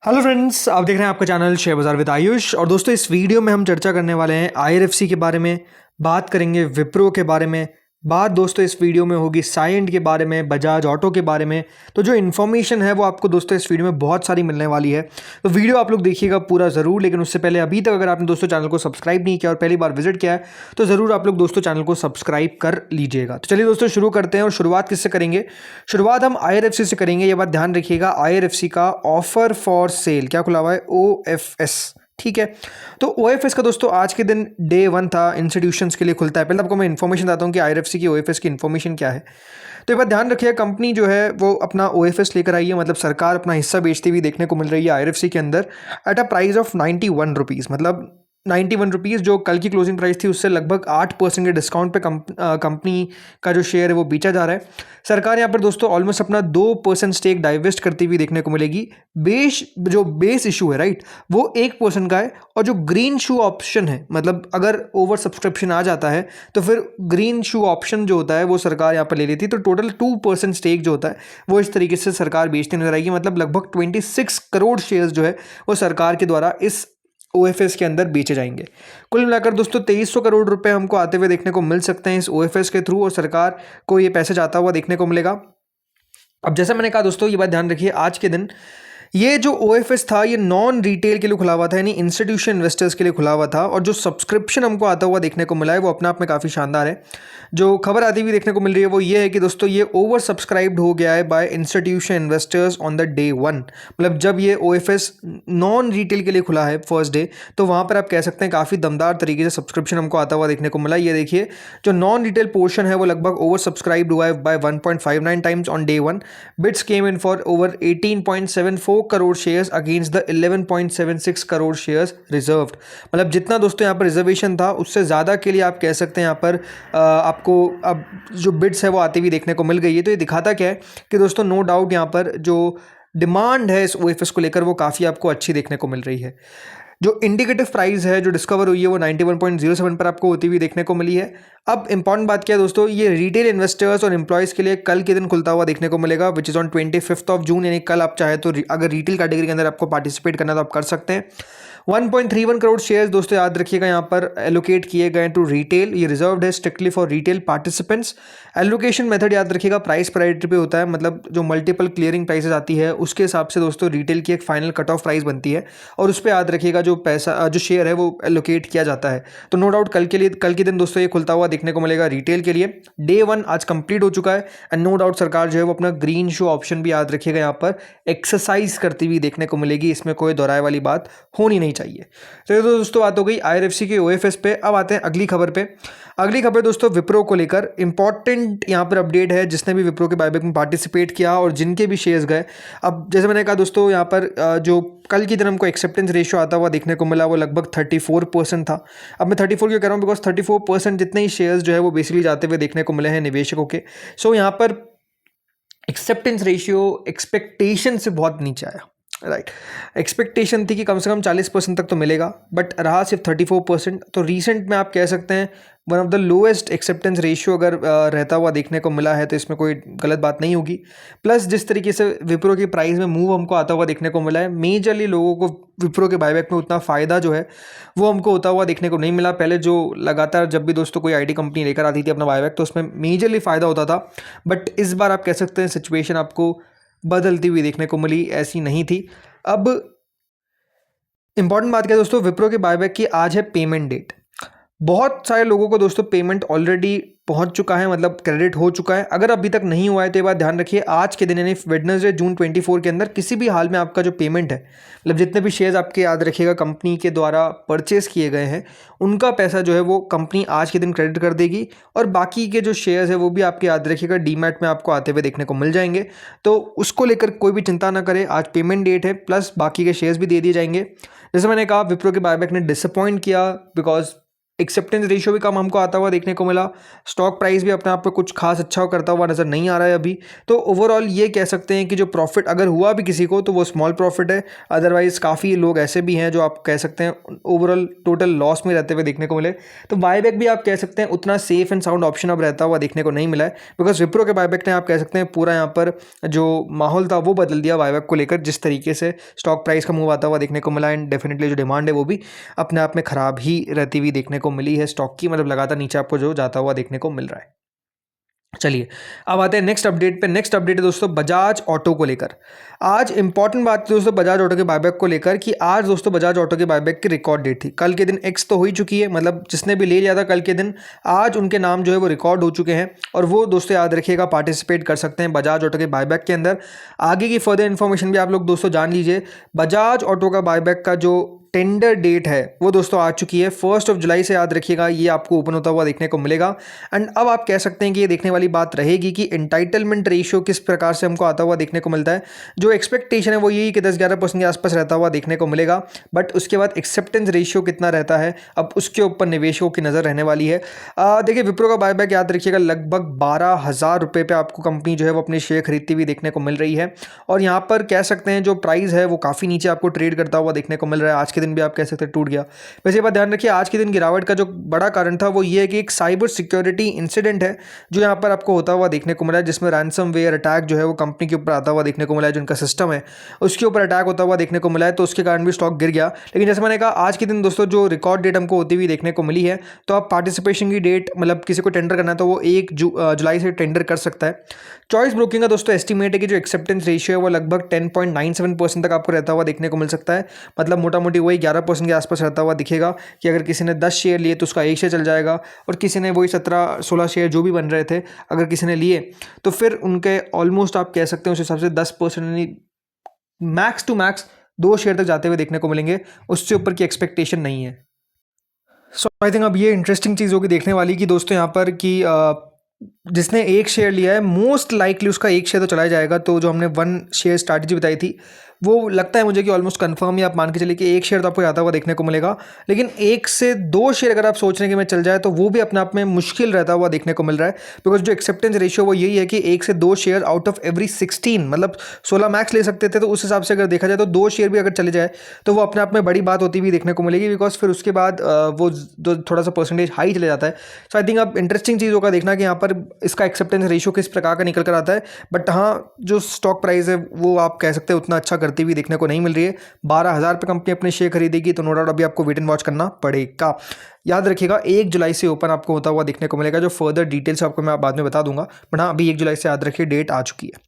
Hello friends, आप देख रहे हैं आपका चैनल शेयर बाजार विद आयुष। और दोस्तों, इस वीडियो में हम चर्चा करने वाले हैं आईआरएफसी के बारे में, बात करेंगे विप्रो के बारे में, बात दोस्तों इस वीडियो में होगी साइंट के बारे में, बजाज ऑटो के बारे में। तो जो इन्फॉर्मेशन है वो आपको दोस्तों इस वीडियो में बहुत सारी मिलने वाली है, तो वीडियो आप लोग देखिएगा पूरा ज़रूर। लेकिन उससे पहले अभी तक अगर आपने दोस्तों चैनल को सब्सक्राइब नहीं किया और पहली बार विजिट किया है तो ज़रूर आप लोग दोस्तों चैनल को सब्सक्राइब कर लीजिएगा। तो चलिए दोस्तों शुरू करते हैं। और शुरुआत किससे करेंगे? शुरुआत हम आईआरएफसी से करेंगे। ये बात ध्यान रखिएगा, आईआरएफसी का ऑफर फॉर सेल क्या खुला हुआ है? ओएफएस। ठीक है, तो ओएफएस का दोस्तों आज के दिन डे 1 था, इंस्टीट्यूशंस के लिए खुलता है। पहले आपको मैं इन्फॉर्मेशन देता हूँ कि आईआरएफसी की ओएफएस की इन्फॉर्मेशन क्या है। तो एक बात ध्यान रखिए, कंपनी जो है वो अपना ओएफएस लेकर आई है, मतलब सरकार अपना हिस्सा बेचती हुई देखने को मिल रही है आईआरएफसी के अंदर at a price of 91 rupees. मतलब 91 रुपीज़ जो कल की क्लोजिंग प्राइस थी उससे लगभग 8% के डिस्काउंट पे कंपनी का जो शेयर है वो बेचा जा रहा है। सरकार यहाँ पर दोस्तों ऑलमोस्ट अपना 2% स्टेक डाइवेस्ट करती हुई देखने को मिलेगी। जो बेस इशू है राइट, वो 1% का है। और जो ग्रीन शू ऑप्शन है, मतलब अगर ओवर सब्सक्रिप्शन आ जाता है तो फिर ग्रीन शू ऑप्शन जो होता है वो सरकार यहाँ पर ले लेती है। तो टोटल 2% स्टेक जो होता है वो इस तरीके से सरकार बेचती नजर आएगी। मतलब लगभग 26 करोड़ शेयर्स जो है वो सरकार के द्वारा इस ओएफएस के अंदर बेचे जाएंगे। कुल मिलाकर दोस्तों 2300 करोड़ रुपए हमको आते हुए देखने को मिल सकते हैं इस ओएफएस के थ्रू, और सरकार को ये पैसे जाता हुआ देखने को मिलेगा। अब जैसा मैंने कहा दोस्तों, ये बात ध्यान रखिए, आज के दिन ये जो ओएफएस था ये नॉन रिटेल के लिए खुला हुआ था, यानी इंस्टीट्यूशन इन्वेस्टर्स के लिए खुला हुआ था। और जो सब्सक्रिप्शन हमको आता हुआ देखने को मिला है वो अपने आप में काफ़ी शानदार है। जो खबर आती हुई देखने को मिल रही है वो ये है कि दोस्तों ये ओवर सब्सक्राइब्ड हो गया है by institution investors on the day 1। मतलब जब ये ओएफएस नॉन रिटेल के लिए खुला है फर्स्ट डे, तो वहाँ पर आप कह सकते हैं काफ़ी दमदार तरीके से सब्सक्रिप्शन हमको आता हुआ देखने को मिला। ये देखिए, जो नॉन रिटेल पोर्शन है वो लगभग ओवर सब्सक्राइब्ड हुआ है by 1.59 times on day 1। Bids came in for over 18.74 crore shares against the 11.76 crore shares reserved. मतलब जितना दोस्तों यहाँ पर रिजर्वेशन था उससे ज़्यादा के लिए आप कह सकते हैं यहाँ पर आपको अब जो बिड्स है वो आती हुई देखने को मिल गई है। तो ये दिखाता क्या है कि दोस्तों नो डाउट यहाँ पर जो डिमांड है इस ओएफएस को लेकर वो काफ़ी आपको अच्छी देखने को मिल रही है। जो इंडिकेटिव प्राइस है जो डिस्कवर हुई है वो 91.07 पर आपको होती हुई देखने को मिली है। अब इंपॉर्टेंट बात क्या है दोस्तों, ये रिटेल इन्वेस्टर्स और एम्प्लॉयज़ के लिए कल के दिन खुलता हुआ देखने को मिलेगा, which is on 25 of June. यानी कल आप चाहे तो अगर रिटेल कैटेगरी के अंदर आपको पार्टिसिपेट करना तो आप कर सकते हैं। 1.31 करोड़ शेयर्स दोस्तों याद रखिएगा यहाँ पर एलोकेट किए गए टू रिटेल। ये रिजर्व्ड है strictly for retail participants. Allocation method याद रखिएगा प्राइस पैरिटी पे होता है, मतलब जो मल्टीपल क्लियरिंग प्राइसेस आती है उसके हिसाब से दोस्तों रिटेल की एक फाइनल कट ऑफ प्राइस बनती है, और उस पर याद रखिएगा जो पैसा जो शेयर है वो एलोकेट किया जाता है। तो नो डाउट कल के दिन दोस्तों ये खुलता हुआ देखने को मिलेगा रिटेल के लिए। डे 1 आज कंप्लीट हो चुका है एंड नो डाउट सरकार जो है वो अपना ग्रीन शो ऑप्शन भी याद रखिएगा यहाँ पर एक्सरसाइज करती हुई देखने को मिलेगी। इसमें कोई दोहराए वाली बात होनी नहीं चाहिए। तो ये तो दोस्तों बात हो गई आईआरएफसी के ओएफएस पे। अब आते हैं अगली खबर पे। अगली खबर दोस्तों विप्रो को लेकर इंपॉर्टेंट यहाँ पर अपडेट है। जिसने भी विप्रो के बायबैक में पार्टिसिपेट किया और जिनके भी शेयर्स गए, अब जैसे मैंने कहा दोस्तों यहाँ पर जो कल की दिन हमको एक्सेप्टेंस रेशियो आता हुआ देखने को मिला वो लगभग 34% था। अब मैं 34 क्यों कह रहा हूँ, बिकॉज 34% जितने ही शेयर्स जो है वो बेसिकली जाते हुए देखने को मिले हैं निवेशकों के। सो यहाँ पर एक्सेप्टेंस रेशियो एक्सपेक्टेशन से बहुत नीचे आया। राइट, एक्सपेक्टेशन थी कि कम से कम 40% तक तो मिलेगा, बट रहा सिर्फ 34%। तो रीसेंट में आप कह सकते हैं one of the lowest acceptance ratio अगर रहता हुआ देखने को मिला है, तो इसमें कोई गलत बात नहीं होगी। प्लस जिस तरीके से विप्रो की प्राइस में मूव हमको आता हुआ देखने को मिला है, मेजरली लोगों को विप्रो के बायबैक में उतना फ़ायदा जो है वो हमको होता हुआ देखने को नहीं मिला। पहले जो लगातार जब भी दोस्तों कोई आईटी कंपनी लेकर आती थी अपना बायबैक तो उसमें मेजरली फ़ायदा होता था, बट इस बार आप कह सकते हैं सिचुएशन आपको बदलती हुई देखने को मिली, ऐसी नहीं थी। अब इंपॉर्टेंट बात क्या है दोस्तों, विप्रो के बायबैक की आज है पेमेंट डेट। बहुत सारे लोगों को दोस्तों पेमेंट ऑलरेडी पहुंच चुका है, मतलब क्रेडिट हो चुका है। अगर अभी तक नहीं हुआ है तो ये बात ध्यान रखिए, आज के दिन यानी वेडनेसडे जून 24 के अंदर किसी भी हाल में आपका जो पेमेंट है, मतलब जितने भी शेयर्स आपके याद रखिएगा कंपनी के द्वारा परचेस किए गए हैं उनका पैसा जो है वो कंपनी आज के दिन क्रेडिट कर देगी। और बाकी के जो शेयर्स है वो भी आपके याद रखिएगा डीमैट में आपको आते हुए देखने को मिल जाएंगे। तो उसको लेकर कोई भी चिंता ना करें, आज पेमेंट डेट है, प्लस बाकी के शेयर्स भी दे दिए जाएंगे। जैसे मैंने कहा विप्रो के बायबैक ने डिसअपॉइंट किया बिकॉज एक्सेप्टेंस रेशियो भी कम हमको आता हुआ देखने को मिला। स्टॉक प्राइस भी अपने आप पे कुछ खास अच्छा करता हुआ नज़र नहीं आ रहा है अभी। तो ओवरऑल ये कह सकते हैं कि जो प्रॉफिट अगर हुआ भी किसी को तो वो स्मॉल प्रॉफिट है, अदरवाइज़ काफ़ी लोग ऐसे भी हैं जो आप कह सकते हैं ओवरऑल टोटल लॉस में रहते हुए देखने को मिले। तो बायबैक भी आप कह सकते हैं उतना सेफ एंड साउंड ऑप्शन अब रहता हुआ देखने को नहीं मिला है, बिकॉज विप्रो के बायबैक ने आप कह सकते हैं पूरा यहाँ पर जो माहौल था वो बदल दिया बायबैक को लेकर, जिस तरीके से स्टॉक प्राइस का मूव आता हुआ देखने को मिला। एंड डेफिनेटली जो डिमांड है वो भी अपने आप में ख़राब ही रहती हुई देखने को मिली है स्टॉक की, मतलब लगातार नीचे आपको जो जाता हुआ देखने को मिल रहा है। चलिए अब आते हैं नेक्स्ट अपडेट पे। नेक्स्ट अपडेट है दोस्तों बजाज ऑटो को लेकर। आज इंपॉर्टेंट बात है दोस्तों बजाज ऑटो के बायबैक को लेकर कि आज दोस्तों बजाज ऑटो के बायबैक की रिकॉर्ड डेट थी। कल के दिन एक्स तो हो ही चुकी है, मतलब जिसने भी ले लिया था कल के दिन, आज उनके नाम जो है वो रिकॉर्ड हो चुके हैं और वो दोस्तों याद रखिएगा पार्टिसिपेट कर सकते हैं बजाज ऑटो के बायबैक के अंदर। आगे की फर्दर इन्फॉर्मेशन भी आप लोग दोस्तों जान लीजिए। बजाज ऑटो का बायबैक का जो टेंडर डेट है वो दोस्तों आ चुकी है 1 जुलाई से, याद रखिएगा ये आपको ओपन होता हुआ देखने को मिलेगा। एंड अब आप कह सकते हैं कि ये देखने वाली बात रहेगी कि एंटाइटलमेंट रेशियो किस प्रकार से हमको आता हुआ देखने को मिलता है। जो एक्सपेक्टेशन है वो यही कि 10-11% के आसपास रहता हुआ देखने को मिलेगा, बट उसके बाद एक्सेप्टेंस रेशियो कितना रहता है अब उसके ऊपर निवेशकों की नज़र रहने वाली है। देखिए विप्रो का बायबैक याद रखिएगा लगभग 12,000 रुपये पे आपको कंपनी जो है वो अपने शेयर खरीदती हुई देखने को मिल रही है। और यहाँ पर कह सकते हैं जो प्राइस है वो काफ़ी नीचे आपको ट्रेड करता हुआ देखने को मिल रहा है। आज के दिन भी आप कह सकते हैं टूट गया। वैसे बात ध्यान रखिए आज के दिन गिरावट का जो बड़ा कारण था वो ये है कि एक साइबर सिक्योरिटी इंसिडेंट है जो यहाँ पर आपको होता हुआ देखने को मिला है, जिसमें रैंसमवेयर अटैक जो है वो कंपनी के ऊपर आता हुआ देखने को मिला है। जो उनका सिस्टम है उसके ऊपर अटैक होता हुआ देखने को मिला है, तो उसके कारण भी स्टॉक गिर गया। लेकिन जैसे मैंने कहा आज के दिन दोस्तों जो रिकॉर्ड डेट हमको होती हुई देखने को मिली है, तो आप पार्टिसिपेशन की डेट मतलब किसी को टेंडर करना है तो वो 1 जुलाई से टेंडर कर सकता है। चॉइस ब्रोकिंग का दोस्तों एस्टिमेट है कि जो एक्सेप्टेंस रेशियो है वो लगभग 10.97% तक आपको रहता हुआ देखने को मिल सकता है। मतलब मोटा मोटी वही 11% के आसपास रहता हुआ दिखेगा कि अगर किसी ने 10 शेयर लिए तो उसका 1 शेयर चल जाएगा, और किसी ने वही 17-16 शेयर जो भी बन रहे थे अगर किसी ने लिए तो फिर उनके ऑलमोस्ट आप कह सकते हैं उस हिसाब से 10% मैक्स टू मैक्स 2 शेयर तक जाते हुए देखने को मिलेंगे, उससे ऊपर की एक्सपेक्टेशन नहीं है। सो आई थिंक अब ये इंटरेस्टिंग चीज़ होगी देखने वाली कि दोस्तों यहाँ पर कि जिसने 1 शेयर लिया है मोस्ट लाइकली उसका 1 शेयर तो चला जाएगा। तो जो हमने 1 शेयर स्ट्रैटेजी बताई थी वो लगता है मुझे कि ऑलमोस्ट कंफर्म ही आप मान के चलिए कि 1 शेयर तो आपको आता हुआ देखने को मिलेगा। लेकिन 1 से 2 शेयर अगर आप सोच रहे हैं कि मैं चल जाए तो वो भी अपने आप में मुश्किल रहता हुआ देखने को मिल रहा है, बिकॉज जो एक्सेप्टेंस रेशियो वो यही है कि 1 से 2 शेयर आउट ऑफ एवरी 16, मतलब 16 मैक्स ले सकते थे। तो उस हिसाब से अगर देखा जाए तो 2 शेयर भी अगर चले जाए तो वो अपने आप में बड़ी बात होती हुई देखने को मिलेगी, बिकॉज फिर उसके बाद वो थोड़ा सा परसेंटेज हाई चले जाता है। सो आई थिंक अब इंटरेस्टिंग चीज़ होगा देखना कि यहाँ पर इसका एक्सेप्टेंस रेशियो किस प्रकार का निकल कर आता है। बट हाँ जो स्टॉक प्राइस है वो आप कह सकते हैं उतना अच्छा करती हुई देखने को नहीं मिल रही है। 12,000 पे कंपनी अपने शेयर खरीदेगी तो नो डाउट अभी आपको वेट एंड वॉच करना पड़ेगा। याद रखिएगा 1 जुलाई से ओपन आपको होता हुआ देखने को मिलेगा। जो फर्दर डिटेल्स आपको मैं बाद में बता दूंगा, बट हाँ अभी 1 जुलाई से याद रखिए डेट आ चुकी है।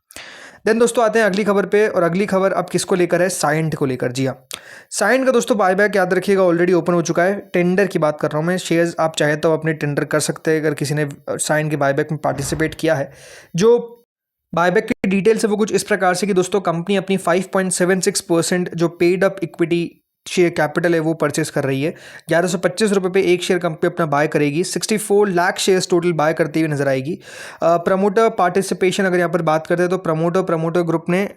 देन दोस्तों आते हैं अगली खबर पे, और अगली खबर अब किसको लेकर है, साइंट को लेकर। जी हाँ साइंट का दोस्तों बायबैक याद रखिएगा ऑलरेडी ओपन हो चुका है। टेंडर की बात कर रहा हूँ मैं, शेयर्स आप चाहे तो अपने टेंडर कर सकते हैं अगर किसी ने साइंट के बायबैक में पार्टिसिपेट किया है। जो बायबैक की डिटेल्स है वो कुछ इस प्रकार से कि दोस्तों कंपनी अपनी 5.76% जो paid up equity share capital है वो परचेस कर रही है। 1125 रुपये पे 1 शेयर कंपनी अपना बाय करेगी। 64 लाख शेयर्स टोटल बाय करती हुई नजर आएगी। प्रमोटर पार्टिसिपेशन अगर यहाँ पर बात करते हैं तो प्रमोटर ग्रुप ने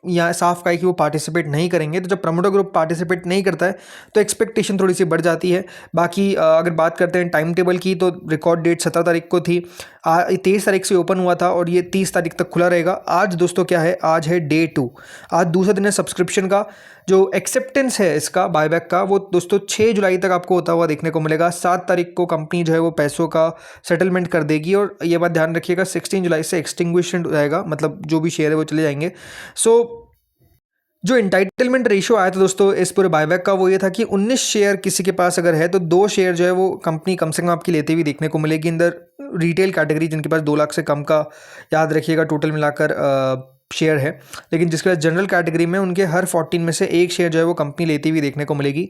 यहाँ साफ कहा है कि वो पार्टिसिपेट नहीं करेंगे। तो जब प्रमोटर ग्रुप पार्टिसिपेट नहीं करता है तो एक्सपेक्टेशन थोड़ी सी बढ़ जाती है। बाकी अगर बात करते हैं टाइम टेबल की तो रिकॉर्ड डेट 17 तारीख को थी, 23 तारीख से ओपन हुआ था और ये 30 तारीख तक खुला रहेगा। आज दोस्तों क्या है, आज है डे 2, आज दूसरा दिन है सब्सक्रिप्शन का। जो एक्सेप्टेंस है इसका बायबैक का वो दोस्तों 6 जुलाई तक आपको होता हुआ देखने को मिलेगा। 7 तारीख को कंपनी जो है वो पैसों का सेटलमेंट कर देगी, और ये बात ध्यान रखिएगा 16 जुलाई से एक्सटिंग्विशमेंट हो जाएगा, मतलब जो भी शेयर है वो चले जाएंगे। सो जो इंटाइटलमेंट रेशियो आया था दोस्तों इस पूरे बायबैक का वो ये था कि 19 शेयर किसी के पास अगर है तो 2 शेयर जो है वो कंपनी कम से कम आपकी लेते हुए देखने को मिलेगी अंदर रिटेल कैटेगरी, जिनके पास 2 लाख से कम का याद रखिएगा टोटल मिलाकर शेयर है। लेकिन जिसके पास जनरल कैटेगरी में उनके हर 14 में से 1 शेयर जो है वो कंपनी लेती हुई देखने को मिलेगी।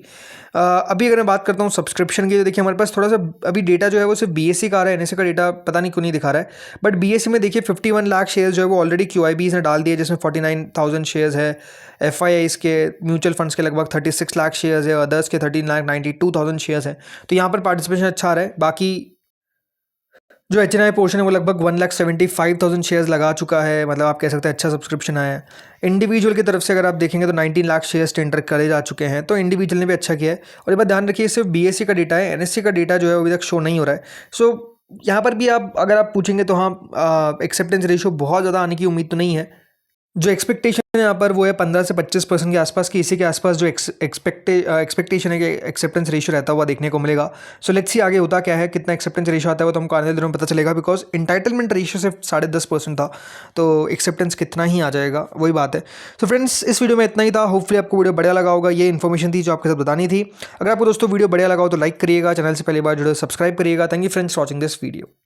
अभी अगर मैं बात करता हूँ सब्सक्रिप्शन की, तो देखिए हमारे पास थोड़ा सा अभी डेटा जो है वो सिर्फ बीएससी का आ रहा है, एनएसए का डेटा पता नहीं क्यों नहीं दिखा रहा है। बट बीएससी में देखिए 51 लाख शेयर जो है वो ऑलरेडी क्यूआईबीज ने डाल दिए, जिसमें 49,000 शेयर्स है। एफआईआईज के म्यूचुअल फंड्स के लगभग 36 लाख शेयर्स है, अदर्स के 13,92,000 शेयर्स हैं। तो यहाँ पर पार्टिसिपेशन अच्छा आ रहा है। बाकी जो HNI पोर्शन है वो लगभग 1,75,000 शेयर्स लगा चुका है, मतलब आप कह सकते हैं अच्छा सब्सक्रिप्शन आया है। इंडिविजुअल की तरफ से अगर आप देखेंगे तो 19 लाख शेयर्स टेंडर करे जा चुके हैं, तो इंडिविजुअल ने भी अच्छा किया है। और ये बात ध्यान रखिए, सिर्फ BSE का डेटा है, NSE का डेटा जो है अभी तक शो नहीं हो रहा है। सो यहाँ पर भी आप अगर आप पूछेंगे तो हाँ, एक्सेप्टेंस रेशियो बहुत ज़्यादा आने की उम्मीद तो नहीं है। जो एक्सपेक्टेशन है यहाँ पर वो है 15 से 25% के आसपास की, इसी के आसपास जो एक्सपेक्टेशन है कि एक्सेप्टेंस रेशियो रहता हुआ देखने को मिलेगा। सो लेट्स सी आगे होता क्या है, कितना एक्सेप्टेंस रेशियो आता है वो तो हमको आने वाले दिनों में पता चलेगा, बिकॉज इंटाइटलमेंट रेशियो सिर्फ 10.5% था, तो एक्सेप्टेंस कितना ही आ जाएगा वही बात है। तो फ्रेंड्स, इस वीडियो में इतना ही था। होपफुली आपको वीडियो बढ़िया लगा होगा, ये इन्फॉर्मेशन थी जो आपके साथ बतानी थी। अगर आपको दोस्तों वीडियो बढ़िया लगा हो तो लाइक करिएगा, चैनल से पहली बार जुड़े सब्सक्राइब करिएगा। Thank you friends watching this video.